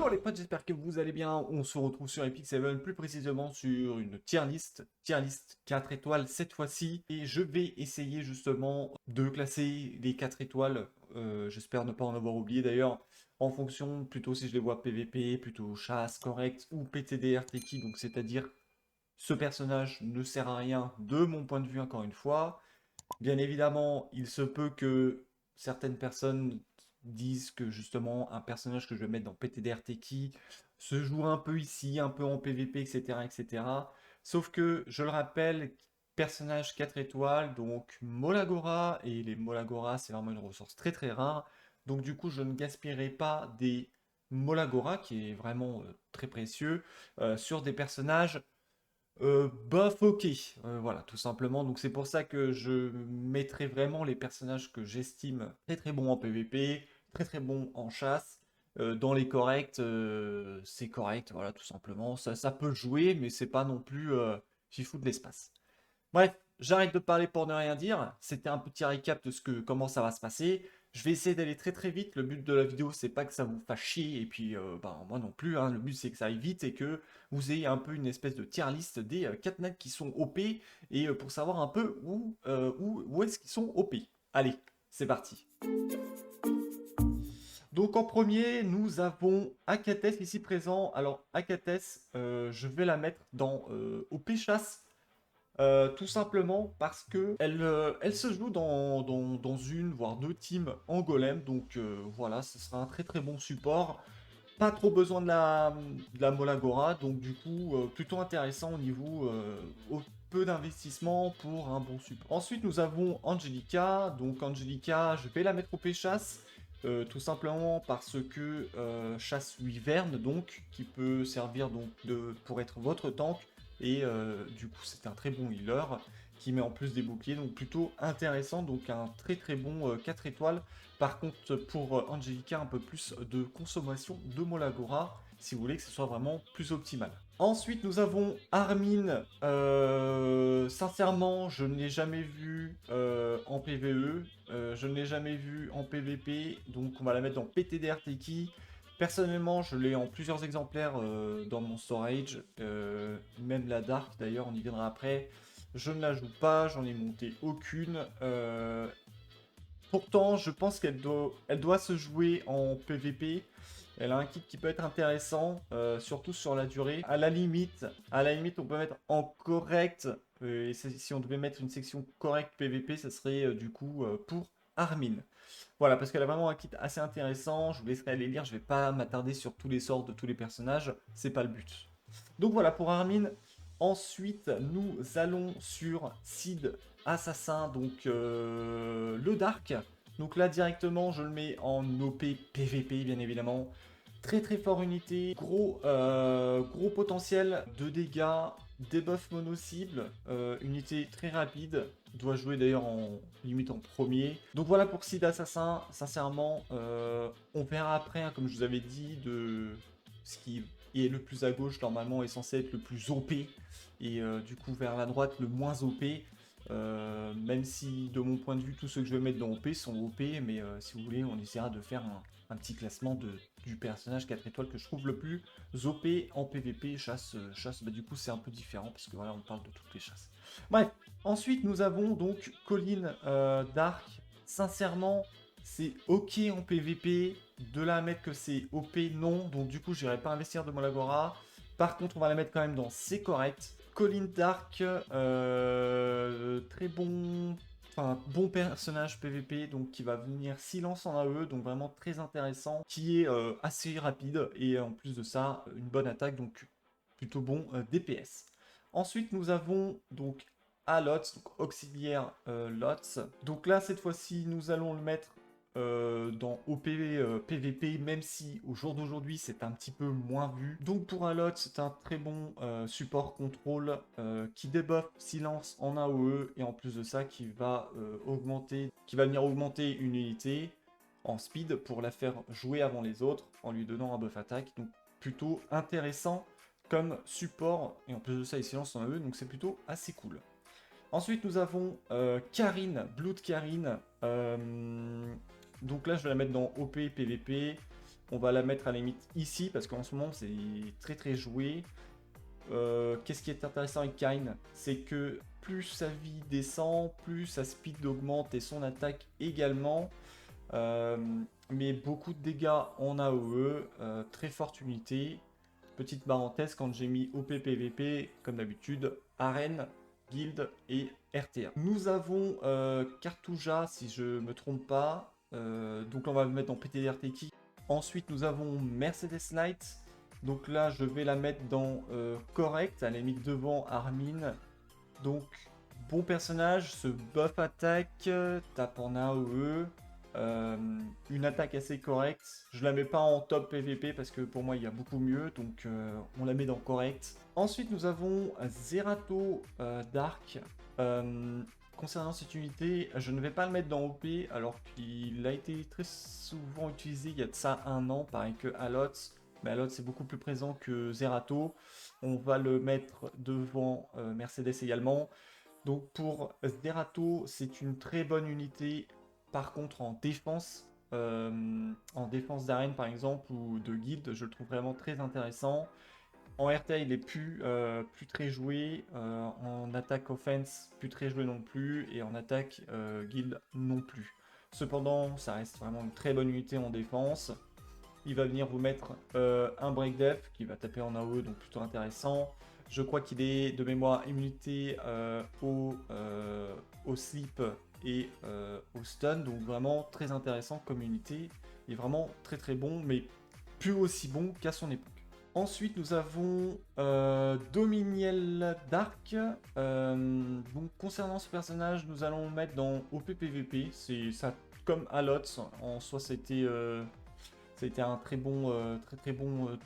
Yo les potes, j'espère que vous allez bien. On se retrouve sur Epic 7, plus précisément sur une tier list 4 étoiles cette fois-ci. Et je vais essayer justement de classer les 4 étoiles, j'espère ne pas en avoir oublié d'ailleurs, en fonction plutôt si je les vois PVP, plutôt chasse, correct ou PTDR Teki, donc c'est-à-dire ce personnage ne sert à rien de mon point de vue encore une fois. Bien évidemment, il se peut que certaines personnes disent que justement un personnage que je vais mettre dans PTDR Teki se joue un peu ici, un peu en PVP, etc., etc. Sauf que, je le rappelle, personnage 4 étoiles, donc Molagora, et les Molagora, c'est vraiment une ressource très très rare. Donc du coup, je ne gaspillerai pas des Molagora, qui est vraiment très précieux, sur des personnages bof, ok. Voilà, tout simplement. Donc c'est pour ça que je mettrai vraiment les personnages que j'estime très très bons en PvP, très très bons en chasse. Dans les corrects, c'est correct, voilà, tout simplement. Ça peut jouer, mais c'est pas non plus fifou de l'espace. Bref, j'arrête de parler pour ne rien dire. C'était un petit récap de comment ça va se passer. Je vais essayer d'aller très très vite. Le but de la vidéo, c'est pas que ça vous fasse chier, et puis ben, moi non plus, hein. Le but, c'est que ça aille vite et que vous ayez un peu une espèce de tier list des 4 nets qui sont OP, et pour savoir un peu où est-ce qu'ils sont OP. Allez, c'est parti. Donc en premier, nous avons Akates ici présent. Alors Akates, je vais la mettre dans OP chasse. Tout simplement parce que elle se joue dans une, voire deux teams en golem. Donc voilà, ce sera un très très bon support. Pas trop besoin de la Molagora. Donc du coup, plutôt intéressant au peu d'investissement pour un bon support. Ensuite, nous avons Angelica. Donc Angelica, je vais la mettre au P-Chasse. Tout simplement parce que chasse Wyvern, donc, qui peut servir donc pour être votre tank. Et du coup, c'est un très bon healer qui met en plus des boucliers, donc plutôt intéressant. Donc un très très bon 4 étoiles. Par contre, pour Angelica, un peu plus de consommation de Molagora, si vous voulez que ce soit vraiment plus optimal. Ensuite, nous avons Armin. Sincèrement, je ne l'ai jamais vu en PvE. Je ne l'ai jamais vu en PvP. Donc, on va la mettre dans PTDR Teki. Personnellement, je l'ai en plusieurs exemplaires dans mon storage. Même la Dark, d'ailleurs, on y viendra après. Je ne la joue pas, j'en ai monté aucune. Pourtant, je pense elle doit se jouer en PvP. Elle a un kit qui peut être intéressant, surtout sur la durée. À la limite, on peut mettre en correct. Et si on devait mettre une section correcte PvP, ça serait du coup pour Armin. Voilà, parce qu'elle a vraiment un kit assez intéressant. Je vous laisserai aller lire. Je vais pas m'attarder sur tous les sorts de tous les personnages. C'est pas le but. Donc voilà pour Armin. Ensuite, nous allons sur Sid Assassin, donc le Dark. Donc là, directement, je le mets en OP PVP, bien évidemment. Très très fort unité, gros potentiel de dégâts, debuff mono-cible, unité très rapide, doit jouer d'ailleurs en limite en premier. Donc voilà pour Sid Assassin, sincèrement, on verra après, hein, comme je vous avais dit, de ce qui est le plus à gauche, normalement, est censé être le plus OP, et du coup vers la droite, le moins OP. Même si de mon point de vue tous ceux que je vais mettre dans OP sont OP, mais si vous voulez on essaiera de faire un petit classement du personnage 4 étoiles que je trouve le plus OP en PvP. Chasse bah, du coup c'est un peu différent parce que voilà on parle de toutes les chasses. Bref, ensuite nous avons donc Colin Dark. Sincèrement c'est ok en PvP, de là à mettre que c'est OP non, donc du coup j'irai pas investir de Molagora. Par contre on va la mettre quand même dans c'est correct. Colin Dark, très bon, enfin bon personnage PVP, donc qui va venir silence en AE, donc vraiment très intéressant, qui est assez rapide et en plus de ça une bonne attaque, donc plutôt bon DPS. Ensuite nous avons donc Alots, donc auxiliaire Lots. Donc là cette fois-ci nous allons le mettre dans OP PVP, même si au jour d'aujourd'hui c'est un petit peu moins vu. Donc pour Alot, c'est un très bon support contrôle qui debuff silence en AOE, et en plus de ça qui va venir augmenter une unité en speed pour la faire jouer avant les autres en lui donnant un buff attaque. Donc plutôt intéressant comme support, et en plus de ça il silence en AOE, donc c'est plutôt assez cool. Ensuite, nous avons Karine, Blood Karine. Donc là, je vais la mettre dans OP PVP. on va la mettre à la limite ici, parce qu'en ce moment, c'est très très joué. Qu'est-ce qui est intéressant avec Kayn? C'est que plus sa vie descend, plus sa speed augmente et son attaque également. Euh, mais beaucoup de dégâts en AOE, très forte unité. Petite parenthèse, quand j'ai mis OP PVP, comme d'habitude, arène, guild et RTA. Nous avons Kartuja, si je me trompe pas. Donc là, on va le mettre dans PTDR-Teki. Ensuite, nous avons Mercedes Light. Donc là, je vais la mettre dans correct, à la limite devant Armin. Donc, bon personnage, ce buff attaque, tape en AOE. Une attaque assez correcte. Je la mets pas en top PVP parce que pour moi il y a beaucoup mieux, donc on la met dans correct. Ensuite nous avons Zerato Dark. Concernant cette unité, je ne vais pas le mettre dans OP alors qu'il a été très souvent utilisé il y a de ça un an, pareil que Alots. Mais Alots c'est beaucoup plus présent que Zerato. On va le mettre devant Mercedes également. Donc pour Zerato, c'est une très bonne unité. Par contre, en défense d'arène par exemple, ou de guild, je le trouve vraiment très intéressant. En RTA, il est plus très joué. En attaque offense, plus très joué non plus. Et en attaque guild, non plus. Cependant, ça reste vraiment une très bonne unité en défense. Il va venir vous mettre un break def qui va taper en AOE, donc plutôt intéressant. Je crois qu'il est de mémoire immunité au sleep et au stun, donc vraiment très intéressant comme unité. Il est vraiment très très bon, mais plus aussi bon qu'à son époque. Ensuite, nous avons Dominiel Dark. Donc, concernant ce personnage, nous allons le mettre dans OP PVP. C'est ça, comme Alots. En soi, c'était ça a été un très bon,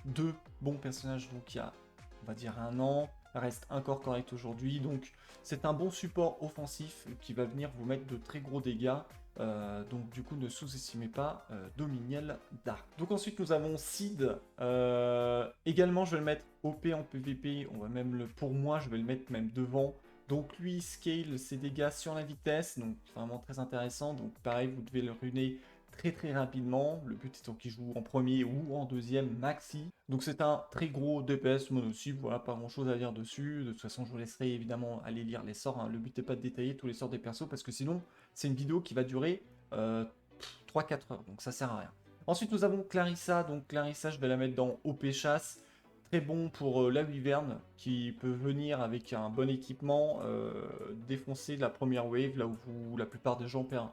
deux bons personnages donc il y a, on va dire, un an. Ça reste encore correct aujourd'hui. Donc c'est un bon support offensif qui va venir vous mettre de très gros dégâts. Donc du coup ne sous-estimez pas Dominiel Dark. Donc ensuite nous avons Sid. Également je vais le mettre OP en PVP. On va même pour moi je vais le mettre même devant. Donc lui scale ses dégâts sur la vitesse. Donc vraiment très intéressant. Donc pareil vous devez le runer très très rapidement, le but étant qu'il joue en premier ou en deuxième maxi. Donc c'est un très gros DPS mono-cible, voilà, pas grand chose à dire dessus. De toute façon je vous laisserai évidemment aller lire les sorts, hein. Le but n'est pas de détailler tous les sorts des persos parce que sinon c'est une vidéo qui va durer 3-4 heures, donc ça sert à rien. Ensuite nous avons Clarissa, donc Clarissa je vais la mettre dans OP chasse. Très bon pour la Wyvern qui peut venir avec un bon équipement, défoncer la première wave là où la plupart des gens perdent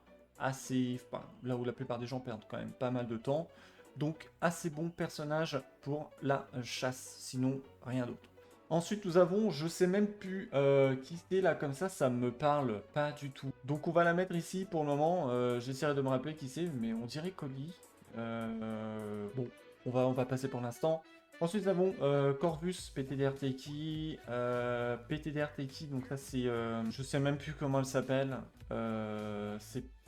là où la plupart des gens perdent quand même pas mal de temps. Donc assez bon personnage pour la chasse, sinon rien d'autre. Ensuite nous avons, je sais même plus qui c'est là comme ça me parle pas du tout. Donc on va la mettre ici pour le moment, j'essaierai de me rappeler qui c'est, mais on dirait Coli. Bon, on va passer pour l'instant. Ensuite nous avons Corvus, PTDR Teki, PTDR Teki, donc là c'est, je sais même plus comment elle s'appelle,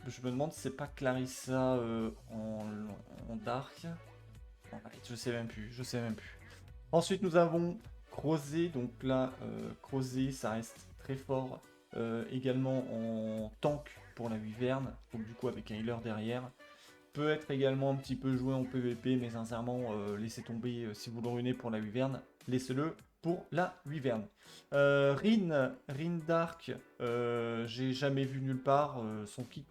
je me demande si c'est pas Clarissa en Dark. Je sais même plus, je sais même plus. Ensuite nous avons Crozet, donc là Crozet ça reste très fort, également en tank pour la Wyvern, donc du coup avec un healer derrière. Peut être également un petit peu joué en PVP, mais sincèrement, laissez tomber si vous le ruinez pour la Wyvern, laissez-le pour la Wyvern. Rin Dark, j'ai jamais vu nulle part. Son kit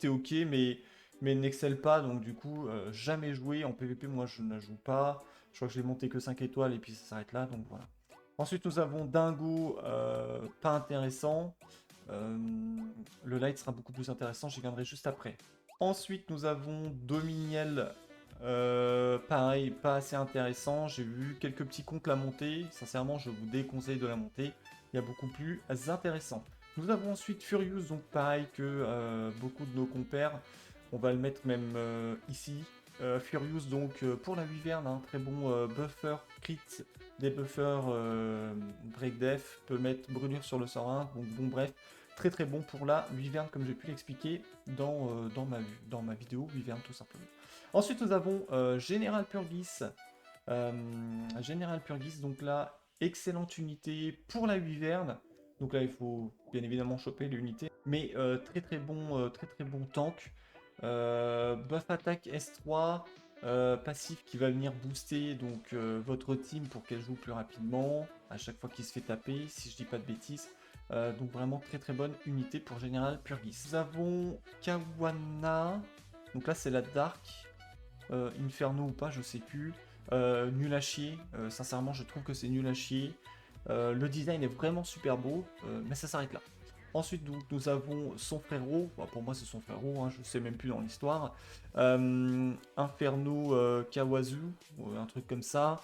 est ok, mais n'excelle pas, donc du coup, jamais joué. En PVP, moi je ne joue pas. Je crois que je l'ai monté que 5 étoiles et puis ça s'arrête là, donc voilà. Ensuite, nous avons Dingo, pas intéressant. Le light sera beaucoup plus intéressant, j'y viendrai juste après. Ensuite, nous avons Dominiel. Pareil, pas assez intéressant. J'ai vu quelques petits comptes la monter. Sincèrement, je vous déconseille de la monter. Il y a beaucoup plus intéressant. Nous avons ensuite Furious, donc pareil que beaucoup de nos compères. On va le mettre même ici. Furious, donc pour la Wyvern, un très bon buffer crit, des buffers break def, peut mettre brûlure sur le sort 1. Donc bon, bref, très très bon pour la Wyvern, comme j'ai pu l'expliquer dans ma vidéo Wyvern tout simplement. Ensuite, nous avons Général Purgis. Général Purgis, donc là, excellente unité pour la Wyvern. Donc là, il faut bien évidemment choper l'unité. Mais très très bon tank. Buff attaque S3, passif qui va venir booster donc votre team pour qu'elle joue plus rapidement à chaque fois qu'il se fait taper, si je dis pas de bêtises. Donc vraiment très très bonne unité pour Général Purgis. Nous avons Kawana, donc là c'est la Dark, Inferno ou pas, je sais plus. Nul à chier, sincèrement je trouve que c'est nul à chier. Le design est vraiment super beau, mais ça s'arrête là. Ensuite, donc, nous avons son frérot, bah, pour moi c'est son frérot, hein, je sais même plus dans l'histoire. Inferno Kawazu, un truc comme ça.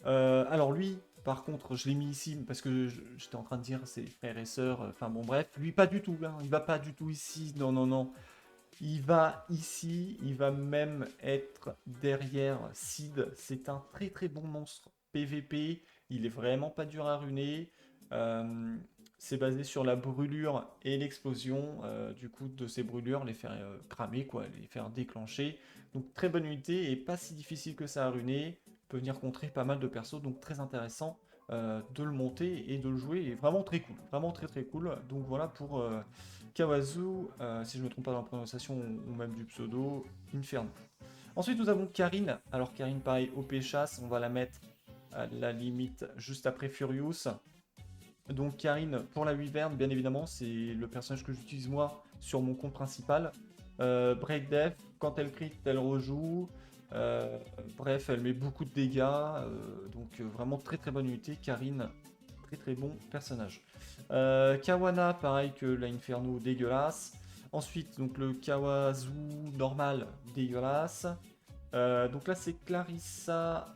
Alors lui, par contre, je l'ai mis ici parce que j'étais en train de dire ses frères et sœurs, enfin bon bref, lui pas du tout, hein, il va pas du tout ici, non non non. Il va ici, il va même être derrière Sid. C'est un très très bon monstre PVP. Il est vraiment pas dur à runer. Euh, c'est basé sur la brûlure et l'explosion. Du coup, de ces brûlures, les faire cramer, quoi, les faire déclencher. Donc très bonne unité et pas si difficile que ça à runer. Peut venir contrer pas mal de persos, donc très intéressant de le monter et de le jouer. Et vraiment très cool, vraiment très très cool. Donc voilà pour Kawazu, si je ne me trompe pas dans la prononciation ou même du pseudo, Inferno. Ensuite, nous avons Karine. Alors, Karine, pareil, OP chasse, on va la mettre à la limite juste après Furious. Donc, Karine, pour la Wyvern, bien évidemment, c'est le personnage que j'utilise moi sur mon compte principal. Break Def, quand elle crit, elle rejoue. Bref, elle met beaucoup de dégâts. Donc, vraiment très très bonne unité. Karine, très très bon personnage. Kawana, pareil que la Inferno, dégueulasse. Ensuite, donc le Kawazu normal, dégueulasse. Donc là, c'est Clarissa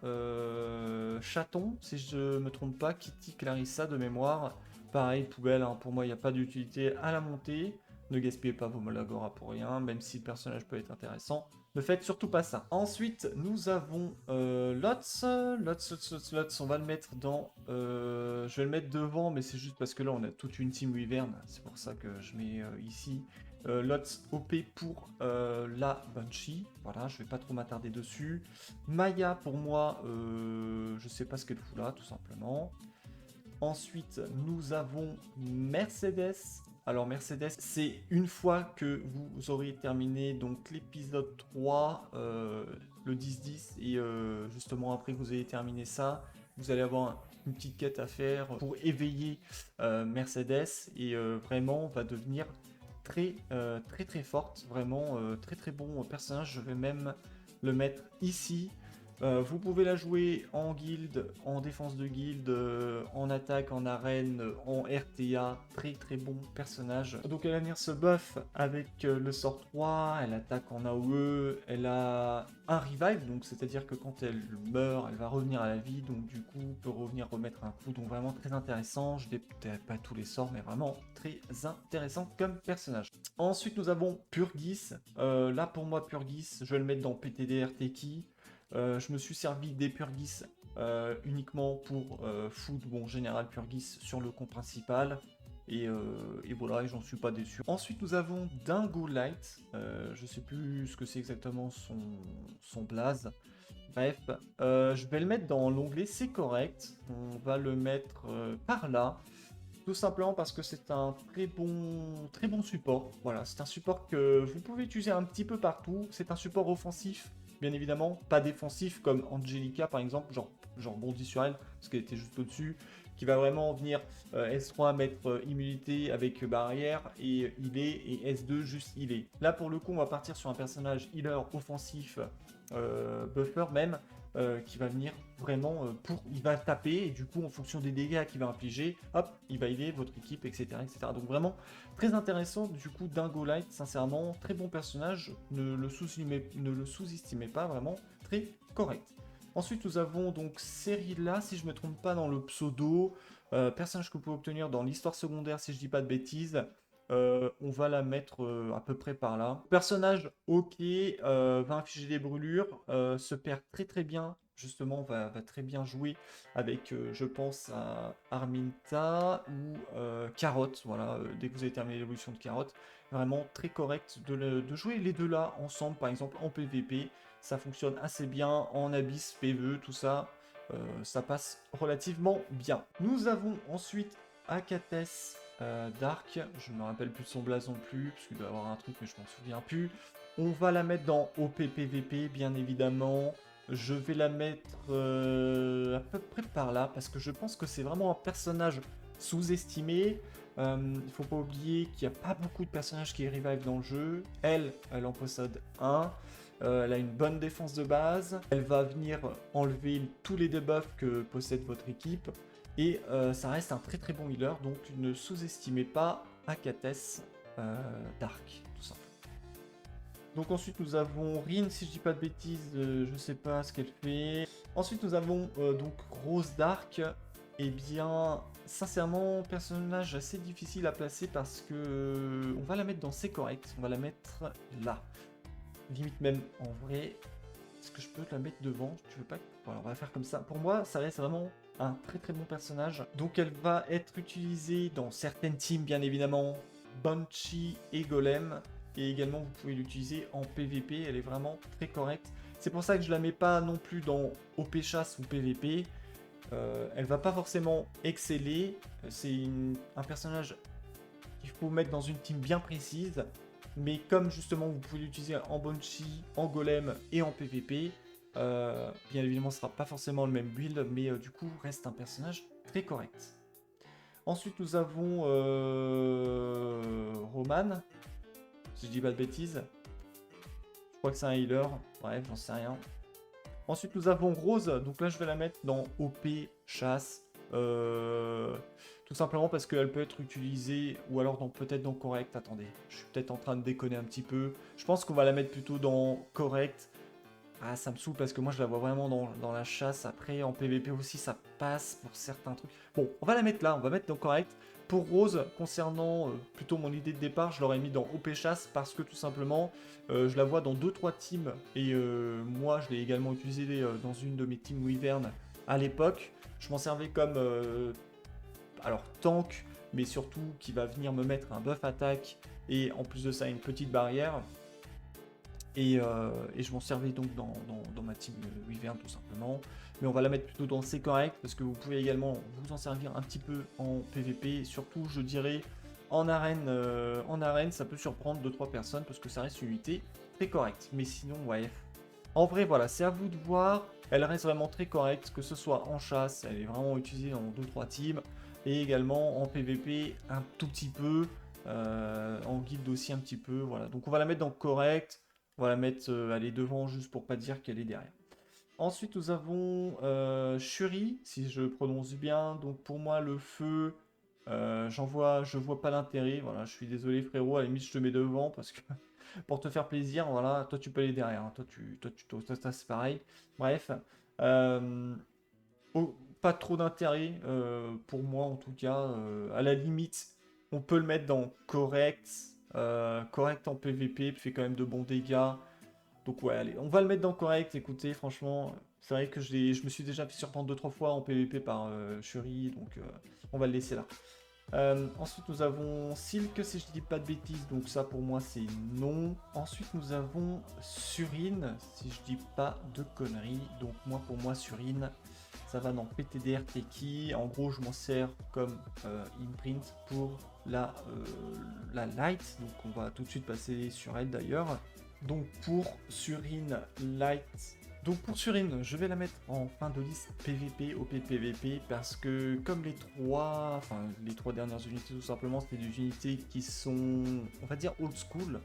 Chaton, si je me trompe pas, Kitty Clarissa de mémoire. Pareil, poubelle, hein, pour moi, il n'y a pas d'utilité à la montée. Ne gaspillez pas vos Molagora pour rien, même si le personnage peut être intéressant. Ne faites surtout pas ça. Ensuite, nous avons Lotz. Lotz, on va le mettre dans... je vais le mettre devant, mais c'est juste parce que là, on a toute une team Wyvern. C'est pour ça que je mets ici. Lotz OP pour la Banshee. Voilà, je vais pas trop m'attarder dessus. Maya, pour moi, je sais pas ce qu'elle fout là, tout simplement. Ensuite, nous avons Mercedes. Alors Mercedes, c'est une fois que vous aurez terminé donc l'épisode 3, le 10-10, et justement après que vous ayez terminé ça, vous allez avoir une petite quête à faire pour éveiller Mercedes, et vraiment va devenir très très forte, vraiment très très bon personnage. Je vais même le mettre ici. Vous pouvez la jouer en guilde, en défense de guilde, en attaque, en arène, en RTA. Très très bon personnage. Donc elle va venir se buff avec le sort 3, elle attaque en AOE, elle a un revive, donc c'est-à-dire que quand elle meurt, elle va revenir à la vie, donc du coup peut revenir remettre un coup, donc vraiment très intéressant. Je détaille pas tous les sorts, mais vraiment très intéressant comme personnage. Ensuite nous avons Purgis. Là pour moi Purgis, je vais le mettre dans PTD RTK. Je me suis servi des Purgis uniquement pour food, bon, général Purgis sur le compte principal. Et voilà, et j'en suis pas déçu. Ensuite, nous avons Dingo Light. Je sais plus ce que c'est exactement son blaze. Bref, je vais le mettre dans l'onglet c'est correct. On va le mettre par là. Tout simplement parce que c'est un très bon support. Voilà, c'est un support que vous pouvez utiliser un petit peu partout. C'est un support offensif, bien évidemment, pas défensif comme Angelica par exemple, genre bondi sur elle, parce qu'elle était juste au-dessus, qui va vraiment venir S3 mettre immunité avec barrière et healer, et S2 juste healer. Là pour le coup, on va partir sur un personnage healer offensif, buffer même, qui va venir vraiment il va taper, et du coup en fonction des dégâts qu'il va infliger, hop, il va aider votre équipe, etc., etc. Donc vraiment très intéressant, du coup Dingo Light, sincèrement, très bon personnage, ne le sous-estimez pas, vraiment très correct. Ensuite nous avons donc Cerilla, si je me trompe pas dans le pseudo, personnage que vous pouvez obtenir dans l'histoire secondaire si je dis pas de bêtises. On va la mettre à peu près par là. Personnage ok, va infliger des brûlures, se perd très très bien, justement va très bien jouer avec, je pense, à Arminta ou Carotte, voilà, dès que vous avez terminé l'évolution de Carotte. Vraiment très correct de jouer les deux là ensemble, par exemple en PVP, ça fonctionne assez bien, en Abyss, PvE, tout ça, ça passe relativement bien. Nous avons ensuite Akates Dark, je ne me rappelle plus de son blason plus, parce qu'il doit avoir un truc, mais je m'en souviens plus. On va la mettre dans OP PVP, bien évidemment. Je vais la mettre à peu près par là, parce que je pense que c'est vraiment un personnage sous-estimé. Il faut pas oublier qu'il n'y a pas beaucoup de personnages qui revive dans le jeu. Elle en possède un. Elle a une bonne défense de base. Elle va venir enlever tous les debuffs que possède votre équipe. Et ça reste un très très bon healer, donc ne sous-estimez pas Akates Dark, tout simplement. Donc ensuite nous avons Rin, si je dis pas de bêtises, je sais pas ce qu'elle fait. Ensuite nous avons donc Rose Dark. Eh bien, sincèrement, personnage assez difficile à placer parce que on va la mettre dans C'est correct, on va la mettre là. Limite même en vrai, est-ce que je peux te la mettre devant? Tu veux pas? Voilà, on va faire comme ça. Pour moi, ça reste vraiment un très très bon personnage. Donc elle va être utilisée dans certaines teams, bien évidemment, Banshee et Golem. Et également, vous pouvez l'utiliser en PVP, elle est vraiment très correcte. C'est pour ça que je la mets pas non plus dans OP chasse ou PVP. Elle va pas forcément exceller. C'est un personnage qu'il faut mettre dans une team bien précise. Mais comme justement vous pouvez l'utiliser en Banshee, en Golem et en PVP, bien évidemment ce sera pas forcément le même build, mais du coup reste un personnage très correct. Ensuite nous avons Roman, si je dis pas de bêtises. Je crois que c'est un healer, bref j'en sais rien. Ensuite nous avons Rose, donc là je vais la mettre dans OP chasse. Tout simplement parce qu'elle peut être utilisée, ou alors peut-être dans correct. Attendez, je suis peut-être en train de déconner un petit peu. Je pense qu'on va la mettre plutôt dans correct. Ah, ça me saoule parce que moi je la vois vraiment dans la chasse. Après, en PVP aussi, ça passe pour certains trucs. Bon, on va la mettre là, on va mettre dans correct. Pour Rose, concernant plutôt mon idée de départ, je l'aurais mis dans OP chasse parce que tout simplement, je la vois dans 2-3 teams. Et moi, je l'ai également utilisée dans une de mes teams Wyvern à l'époque. Je m'en servais comme alors tank, mais surtout qui va venir me mettre un buff attaque et en plus de ça une petite barrière. Et je m'en servais donc dans ma team Wyvern tout simplement. Mais on va la mettre plutôt dans C'est correct parce que vous pouvez également vous en servir un petit peu en PVP. Et surtout je dirais en arène ça peut surprendre 2-3 personnes parce que ça reste une unité très correcte. Mais sinon ouais. En vrai voilà, c'est à vous de voir. Elle reste vraiment très correcte, que ce soit en chasse, elle est vraiment utilisée dans 2-3 teams. Et également en PVP un tout petit peu. En guilde aussi un petit peu. Voilà. Donc on va la mettre dans correct. On va la mettre aller devant juste pour pas dire qu'elle est derrière. Ensuite, nous avons Shuri, si je prononce bien. Donc pour moi, le feu, je vois pas l'intérêt. Voilà, je suis désolé frérot, à la limite je te mets devant parce que pour te faire plaisir, voilà, toi tu peux aller derrière. Hein. Toi, c'est pareil. Bref, euh, pas trop d'intérêt pour moi en tout cas. À la limite, on peut le mettre dans correct, correct en PVP, fait quand même de bons dégâts. Donc ouais, allez, on va le mettre dans correct. Écoutez, franchement, c'est vrai que je me suis déjà fait surprendre 2-3 fois en PVP par Shuri, donc on va le laisser là. Ensuite, nous avons Silk, si je dis pas de bêtises, donc ça pour moi c'est non. Ensuite, nous avons Surine, si je dis pas de conneries, donc moi pour moi Surine, ça va dans PTDR Teki. En gros, je m'en sers comme imprint pour la light, donc on va tout de suite passer sur elle d'ailleurs. Donc pour Surine Light. Donc pour Surine, je vais la mettre en fin de liste PVP, OP PVP, parce que comme les trois dernières unités tout simplement, c'était des unités qui sont, on va dire, old school,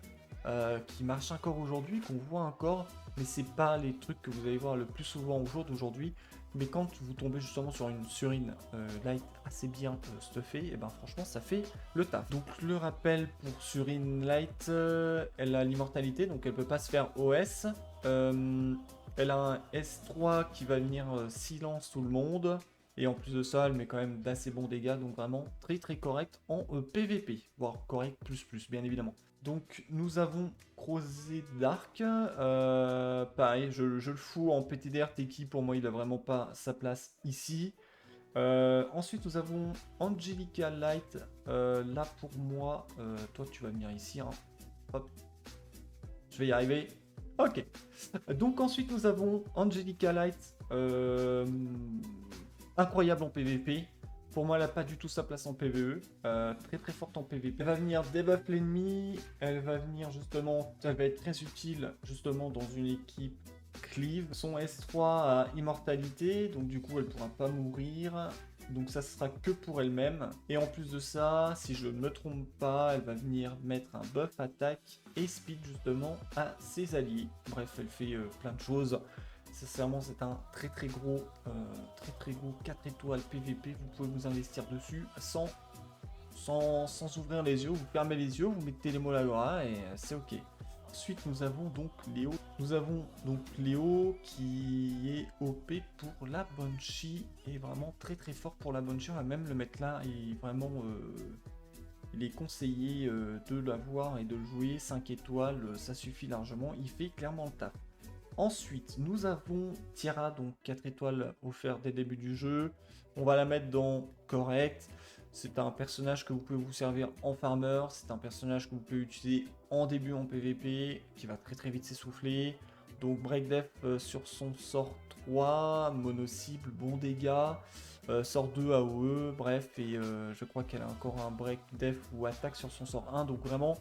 qui marchent encore aujourd'hui, qu'on voit encore, mais c'est pas les trucs que vous allez voir le plus souvent au jour d'aujourd'hui. Mais quand vous tombez justement sur une Surine Light assez bien stuffée, et ben franchement ça fait le taf. Donc le rappel pour Surine Light, elle a l'immortalité, donc elle peut pas se faire OS. Elle a un S3 qui va venir silence tout le monde. Et en plus de ça, elle met quand même d'assez bons dégâts, donc vraiment très très correct en PVP, voire correct plus bien évidemment. Donc nous avons Crozet Dark, pareil, je le fous en PTDR Teki, pour moi il a vraiment pas sa place ici. Ensuite nous avons Angelica Light, là pour moi, toi tu vas venir ici, hein. Hop, je vais y arriver. Ok, donc ensuite nous avons Angelica Light, incroyable en PVP. Pour moi, elle n'a pas du tout sa place en PvE. Très très forte en PvP. Elle va venir debuff l'ennemi. Elle va venir justement... Elle va être très utile justement dans une équipe cleave. Son S3 a immortalité. Donc du coup, elle ne pourra pas mourir. Donc ça sera que pour elle-même. Et en plus de ça, si je ne me trompe pas, elle va venir mettre un buff attaque et speed justement à ses alliés. Bref, elle fait plein de choses. Sincèrement, c'est un très très gros 4 étoiles PVP. Vous pouvez vous investir dessus sans ouvrir les yeux. Vous fermez les yeux, vous mettez les mots à l'ora et c'est ok. Ensuite, nous avons donc Léo. Nous avons donc Léo qui est OP pour la Banshee et vraiment très très fort pour la Banshee. On va même le mettre là et vraiment il est conseillé de l'avoir et de le jouer. 5 étoiles, ça suffit largement. Il fait clairement le taf. Ensuite, nous avons Tiara, donc 4 étoiles offertes dès le début du jeu. On va la mettre dans correct. C'est un personnage que vous pouvez vous servir en farmer. C'est un personnage que vous pouvez utiliser en début en PvP, qui va très très vite s'essouffler. Donc break def sur son sort 3, mono cible, bon dégâts. Sort 2 AOE, bref, et je crois qu'elle a encore un break def ou attaque sur son sort 1. Donc vraiment...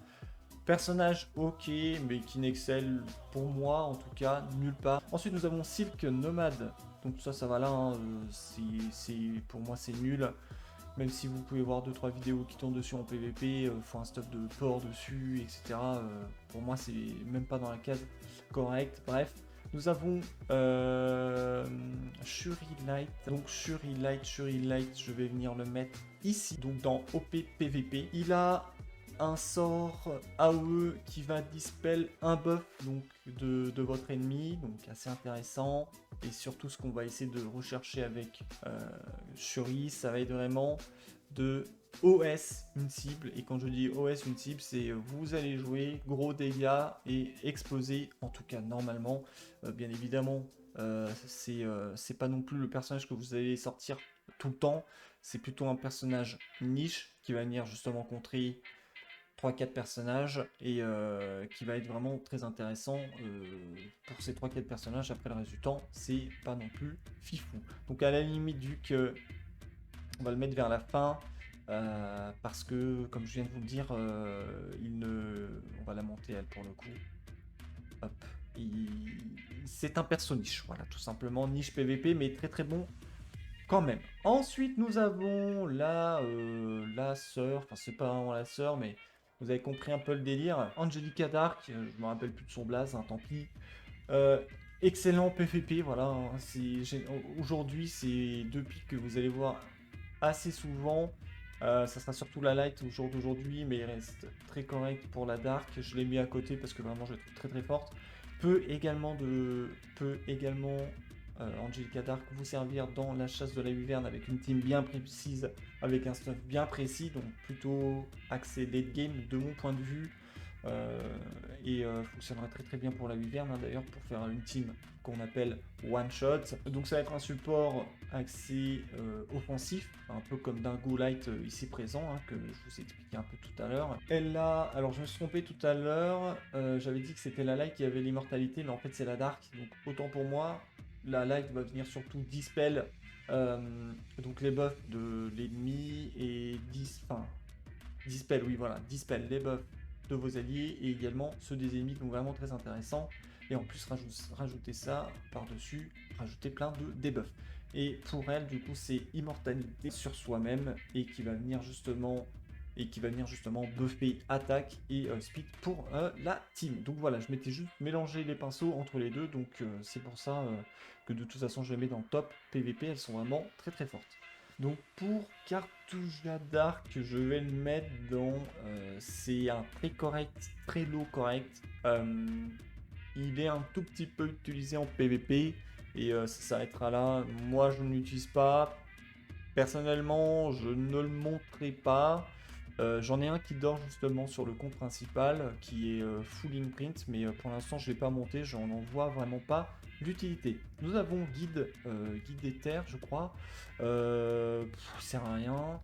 personnage ok, mais qui n'excelle pour moi en tout cas nulle part. Ensuite nous avons Silk Nomade. Donc ça va là, hein, pour moi c'est nul. Même si vous pouvez voir 2-3 vidéos qui tournent dessus en PvP, faut un stuff de port dessus, etc. Pour moi c'est même pas dans la case correcte. Bref. Nous avons Shuri Light. Donc Shuri Light, je vais venir le mettre ici. Donc dans OP PvP. Il a un sort AOE qui va dispel un buff donc, de votre ennemi, donc assez intéressant. Et surtout ce qu'on va essayer de rechercher avec Shuri, ça va être vraiment de OS une cible. Et quand je dis OS une cible, c'est vous allez jouer gros dégâts et exploser, en tout cas normalement. Bien évidemment, c'est pas non plus le personnage que vous allez sortir tout le temps. C'est plutôt un personnage niche qui va venir justement contrer 3-4 personnages et qui va être vraiment très intéressant pour ces 3-4 personnages. Après le reste du temps, c'est pas non plus fifou. Donc à la limite du que on va le mettre vers la fin parce que comme je viens de vous le dire, on va la monter elle pour le coup. Hop. C'est un perso niche, voilà, tout simplement niche PVP, mais très très bon quand même. Ensuite, nous avons la sœur, enfin c'est pas vraiment la sœur, mais vous avez compris un peu le délire. Angelica Dark, je me rappelle plus de son blaze, hein, tant pis. Excellent PvP, voilà. Hein, aujourd'hui, c'est deux pics que vous allez voir assez souvent. Ça sera surtout la light au jour d'aujourd'hui, mais il reste très correct pour la dark. Je l'ai mis à côté parce que vraiment je la trouve très très forte. Peut également Angelica Dark vous servir dans la chasse de la wyvern avec une team bien précise, avec un stuff bien précis, donc plutôt axé late game de mon point de vue. Et fonctionnera très très bien pour la wyvern, hein, d'ailleurs, pour faire une team qu'on appelle one shot. Donc ça va être un support axé offensif, un peu comme Dingo Light ici présent, hein, que je vous ai expliqué un peu tout à l'heure. Elle a, alors je me suis trompé tout à l'heure, j'avais dit que c'était la light qui avait l'immortalité, mais en fait c'est la dark, donc autant pour moi. La light va venir surtout dispel donc les buffs de l'ennemi et dispel, oui voilà, dispel les buffs de vos alliés et également ceux des ennemis, donc vraiment très intéressant. Et en plus rajouter ça par-dessus, rajouter plein de debuffs. Et pour elle, du coup, c'est immortalité sur soi-même et qui va venir justement buffer attaque et speed pour la team. Donc voilà, je m'étais juste mélangé les pinceaux entre les deux, donc c'est pour ça que de toute façon je les mets dans le top PVP, elles sont vraiment très très fortes. Donc pour Cartouja Dark, je vais le mettre dans... c'est un très correct, très low correct. Il est un tout petit peu utilisé en PVP et ça s'arrêtera là. Moi je ne l'utilise pas. Personnellement, je ne le montrerai pas. J'en ai un qui dort justement sur le compte principal qui est full imprint, mais pour l'instant je ne l'ai pas monté, j'en vois vraiment pas l'utilité. Nous avons guide des terres, je crois. Sert à rien.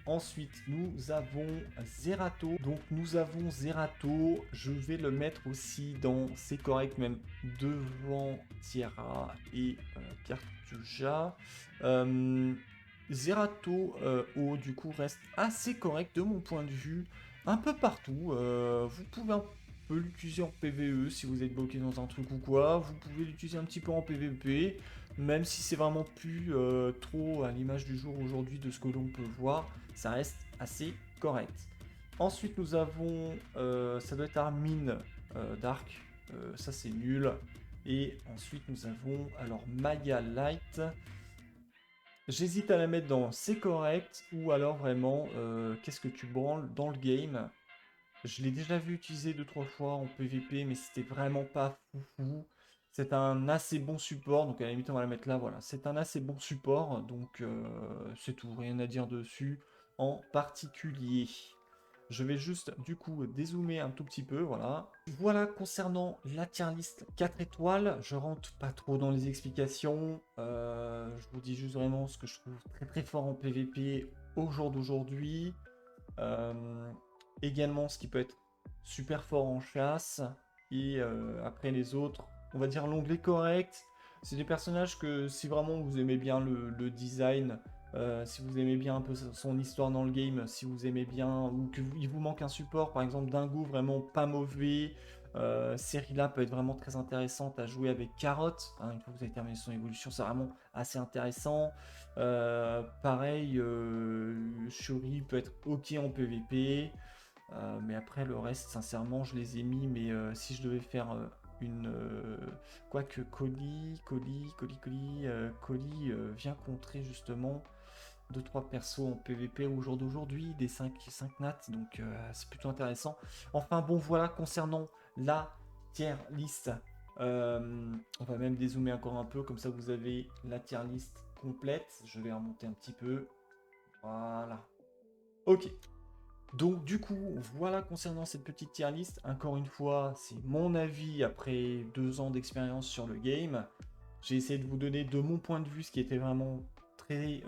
Ensuite, nous avons Zerato. Donc, nous avons Zerato. Je vais le mettre aussi dans C'est correct, même devant Tiara et Cartuja. Zerato haut du coup reste assez correct de mon point de vue, un peu partout. Vous pouvez un peu l'utiliser en PvE si vous êtes bloqué dans un truc ou quoi. Vous pouvez l'utiliser un petit peu en PvP, même si c'est vraiment plus trop à l'image du jour aujourd'hui de ce que l'on peut voir, ça reste assez correct. Ensuite nous avons, ça doit être Armin Dark, ça c'est nul. Et ensuite nous avons alors Maya Light. J'hésite à la mettre dans c'est correct ou alors vraiment qu'est-ce que tu branles dans le game. Je l'ai déjà vu utiliser 2-3 fois en PvP mais c'était vraiment pas foufou. C'est un assez bon support, donc à la limite on va la mettre là, voilà. C'est un assez bon support, donc c'est tout, rien à dire dessus en particulier. Je vais juste du coup dézoomer un tout petit peu, voilà. Voilà concernant la tier list 4 étoiles, je rentre pas trop dans les explications, je vous dis juste vraiment ce que je trouve très très fort en PvP au jour d'aujourd'hui. Également ce qui peut être super fort en chasse, et après les autres, on va dire l'onglet correct. C'est des personnages que si vraiment vous aimez bien le design, si vous aimez bien un peu son histoire dans le game, si vous aimez bien, ou qu'il vous manque un support, par exemple Dingo, vraiment pas mauvais. Serilla peut être vraiment très intéressante à jouer avec Carotte, hein, une fois que vous avez terminé son évolution, c'est vraiment assez intéressant. Pareil, Shuri peut être ok en PvP, mais après le reste, sincèrement, je les ai mis, mais si je devais faire une... quoique Colis vient contrer justement 2-3 persos en PvP au jour d'aujourd'hui, des 5 nats, donc c'est plutôt intéressant. Enfin bon, voilà, concernant la tier list, on va même dézoomer encore un peu, comme ça vous avez la tier list complète. Je vais remonter un petit peu, voilà. Ok, donc du coup, voilà concernant cette petite tier list. Encore une fois, c'est mon avis après 2 ans d'expérience sur le game. J'ai essayé de vous donner de mon point de vue ce qui était vraiment très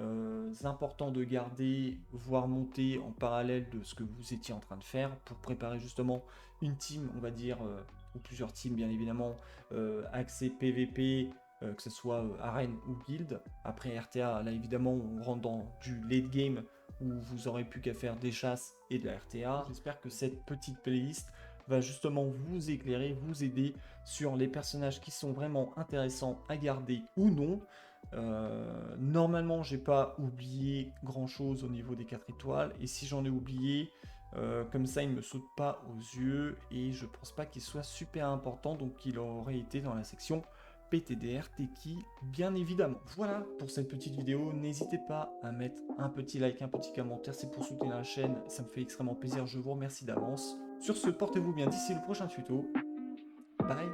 important de garder, voire monter en parallèle de ce que vous étiez en train de faire pour préparer justement une team, on va dire, ou plusieurs teams bien évidemment, accès PVP, que ce soit arène ou guild. Après RTA, là évidemment on rentre dans du late game où vous aurez plus qu'à faire des chasses et de la RTA. J'espère que cette petite playlist va justement vous éclairer, vous aider sur les personnages qui sont vraiment intéressants à garder ou non. Normalement, j'ai pas oublié grand chose au niveau des 4 étoiles, et si j'en ai oublié, comme ça, il me saute pas aux yeux, et je pense pas qu'il soit super important, donc il aurait été dans la section PTDR Teki, bien évidemment. Voilà pour cette petite vidéo, n'hésitez pas à mettre un petit like, un petit commentaire, c'est pour soutenir la chaîne, ça me fait extrêmement plaisir, je vous remercie d'avance. Sur ce, portez-vous bien d'ici le prochain tuto, bye.